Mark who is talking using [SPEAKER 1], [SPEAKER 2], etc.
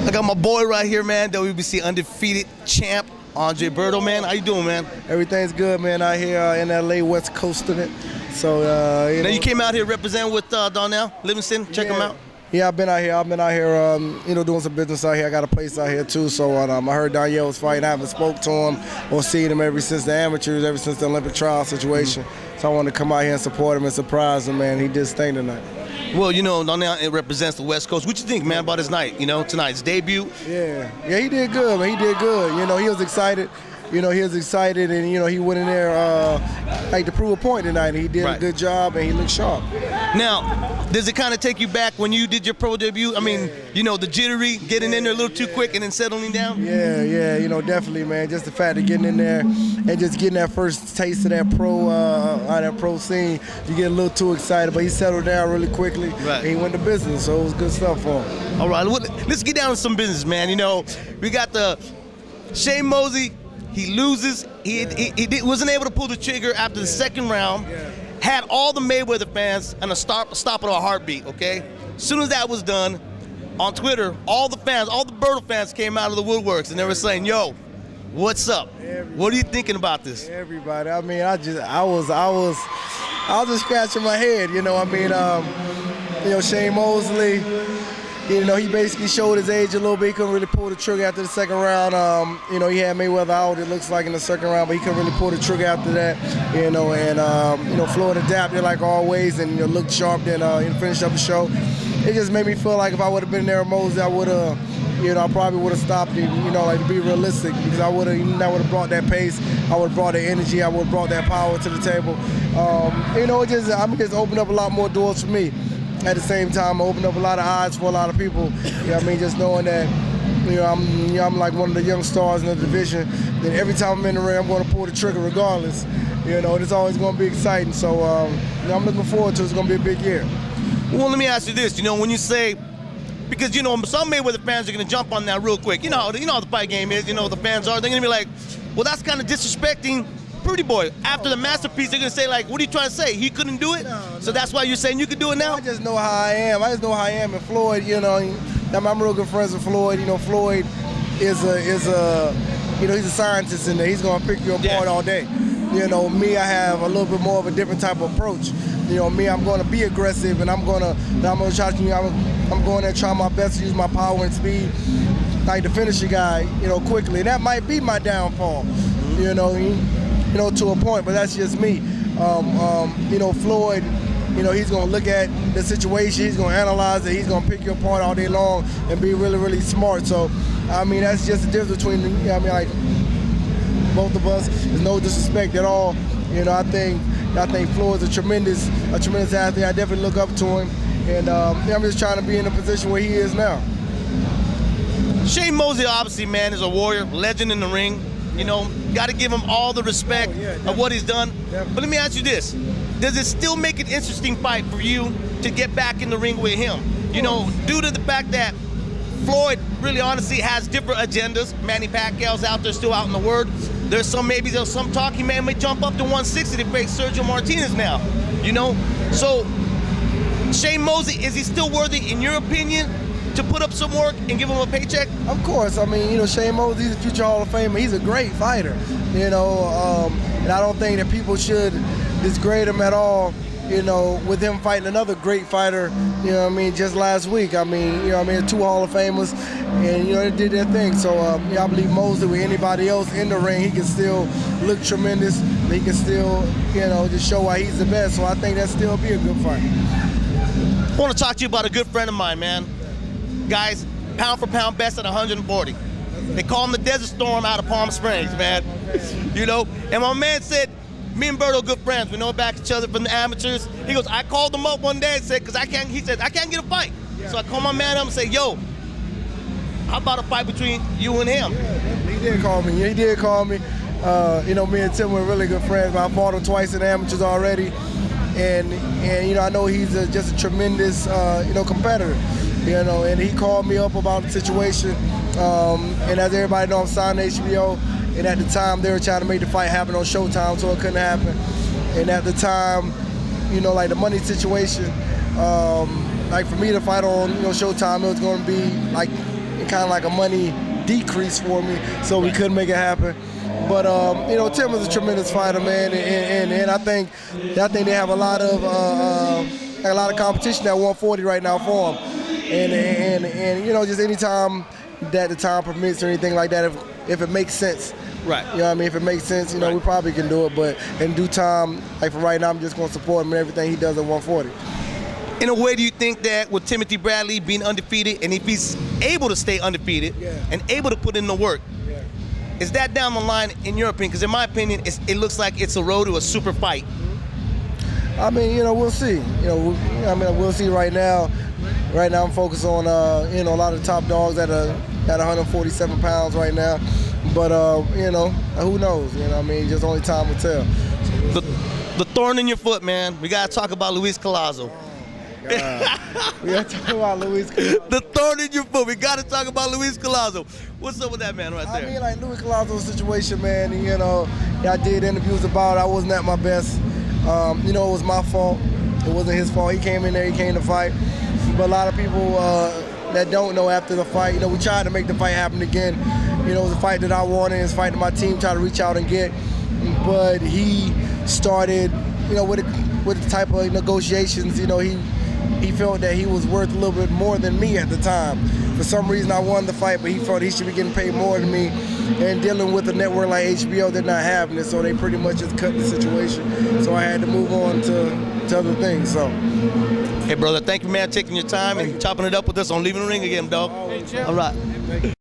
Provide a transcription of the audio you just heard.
[SPEAKER 1] I got my boy right here, man, WBC undefeated champ, Andre Berto, man. How you doing, man?
[SPEAKER 2] Everything's good, man, out here in LA, West Coastin' it. So,
[SPEAKER 1] now you came out here representing with Donnell Livingston. Check him out.
[SPEAKER 2] Yeah, I've been out here, doing some business out here. I got a place out here too. So I heard Donnell was fighting. I haven't spoke to him or seen him ever since the amateurs, ever since the Olympic trial situation. So I wanted to come out here and support him and surprise him, man. He did his thing tonight.
[SPEAKER 1] Well, Donnell represents the West Coast. What you think, man, about his night? Tonight's debut.
[SPEAKER 2] Yeah, he did good, man. He did good. He was excited. He was excited, and he went in there to prove a point tonight. He did a good job, and he looked sharp.
[SPEAKER 1] Now, does it kind of take you back when you did your pro debut? I mean, the jittery, getting in there a little too quick and then settling down?
[SPEAKER 2] Yeah, definitely, man. Just the fact of getting in there and just getting that first taste of that pro scene, you get a little too excited. But he settled down really quickly, and he went to business, so it was good stuff for him.
[SPEAKER 1] All right, let's get down to some business, man. We got the Shane Mosley. He loses. He wasn't able to pull the trigger after the second round. Had all the Mayweather fans and a stop at a heartbeat, okay? As soon as that was done, on Twitter, all the Berto fans came out of the woodworks and they were saying, yo, what's up? What are you thinking about this?
[SPEAKER 2] Everybody. I mean, I was just scratching my head, Shane Mosley, he basically showed his age a little bit. He couldn't really pull the trigger after the second round. He had Mayweather out, it looks like, in the second round, but he couldn't really pull the trigger after that. Floyd adapted like always and looked sharp, then finished up the show. It just made me feel like if I would have been there with Mosley, I would have, I probably would have stopped it, to be realistic, because I would have brought that pace, I would have brought the energy, I would have brought that power to the table. It just opened up a lot more doors for me. At the same time, I opened up a lot of eyes for a lot of people. Just knowing that, I'm like one of the young stars in the division. Then every time I'm in the ring, I'm going to pull the trigger regardless. It's always going to be exciting. So, I'm looking forward to it. It's going to be a big year.
[SPEAKER 1] Well, let me ask you this. When you say, because, some Mayweather fans are going to jump on that real quick. You know how the fight game is. The fans are. They're going to be like, well, that's kind of disrespecting Pretty Boy. After the masterpiece, they're going to say, like, what are you trying to say? He couldn't do it? No. So that's why you're saying you could do it now?
[SPEAKER 2] I just know how I am. And Floyd, I'm real good friends with Floyd. Floyd is he's a scientist in there. He's going to pick you apart all day. Me, I have a little bit more of a different type of approach. Me, I'm going to be aggressive, and I'm going to try to, I'm going to try my best to use my power and speed, like to finish a guy, quickly. And that might be my downfall, to a point, but that's just me. Floyd, he's going to look at the situation, he's going to analyze it, he's going to pick you apart all day long and be really, really smart. So, that's just the difference between, both of us. There's no disrespect at all. I think Floyd's a tremendous athlete. I definitely look up to him, and I'm just trying to be in the position where he is now.
[SPEAKER 1] Shane Mosley, obviously, man, is a warrior, legend in the ring. Got to give him all the respect of what he's done. Definitely. But let me ask you this. Does it still make an interesting fight for you to get back in the ring with him? Due to the fact that Floyd really honestly has different agendas. Manny Pacquiao's out there, still out in the word. There's some talk he may jump up to 160 to face Sergio Martinez now. So Shane Mosley, is he still worthy, in your opinion, to put up some work and give him a paycheck?
[SPEAKER 2] Of course. Shane Mosley, he's a future Hall of Famer. He's a great fighter, and I don't think that people should disgrade him at all, with him fighting another great fighter, just last week. Two Hall of Famers, and, they did their thing. So, I believe Mosley, with anybody else in the ring, he can still look tremendous. He can still, just show why he's the best. So I think that'll still be a good fight.
[SPEAKER 1] I want to talk to you about a good friend of mine, man. Guys, pound for pound best at 140. They call him the Desert Storm out of Palm Springs, man. And my man said, me and Berto good friends. We know about each other from the amateurs. He goes, I called him up one day and said, I can't get a fight. So I called my man up and said, yo, how about a fight between you and him?
[SPEAKER 2] Yeah, he did call me. Me and Tim were really good friends. I fought him twice in the amateurs already. And I know he's just a tremendous, competitor. And he called me up about the situation. And as everybody knows, I'm signed to HBO. And at the time, they were trying to make the fight happen on Showtime, so it couldn't happen. And at the time, like the money situation, like for me to fight on Showtime, it was going to be like kind of like a money decrease for me, so we couldn't make it happen. But you know, Tim is a tremendous fighter, man, and I think they have a lot of competition at 140 right now for him. And you know, just anytime that the time permits or anything like that, if it makes sense.
[SPEAKER 1] Right.
[SPEAKER 2] You know what I mean? If it makes sense, you know, we probably can do it. But in due time, like for right now, I'm just going to support him and everything he does at 140.
[SPEAKER 1] In a way, do you think that with Timothy Bradley being undefeated, and if he's able to stay undefeated and able to put in the work, is that down the line in your opinion? Because in my opinion, it looks like it's a road to a super fight.
[SPEAKER 2] I mean, you know, we'll see. You know, I mean, we'll see right now. Right now, I'm focused on, you know, a lot of the top dogs that are at 147 pounds right now. But, you know, who knows? You know what I mean? Just only time will tell.
[SPEAKER 1] The thorn in your foot, man. We got to talk about Luis Colazo.
[SPEAKER 2] We got to talk about Luis Colazo.
[SPEAKER 1] The thorn in your foot. We got to talk about Luis Colazo. What's up with that man right there?
[SPEAKER 2] I mean, like, Luis Colazo's situation, man, you know, I did interviews about it. I wasn't at my best. You know, it was my fault. It wasn't his fault. He came in there, he came to fight. But a lot of people that don't know after the fight, you know, we tried to make the fight happen again. You know, it was a fight that I wanted. It's a fight that my team tried to reach out and get. But he started, you know, with the type of negotiations, you know, he felt that he was worth a little bit more than me at the time. For some reason, I won the fight, but he felt he should be getting paid more than me. And dealing with a network like HBO, they're not having it, so they pretty much just cut the situation. So I had to move on to other things. So,
[SPEAKER 1] hey, brother, thank you, man, taking your time and chopping it up with us on Leaving the Ring again, dog. All right.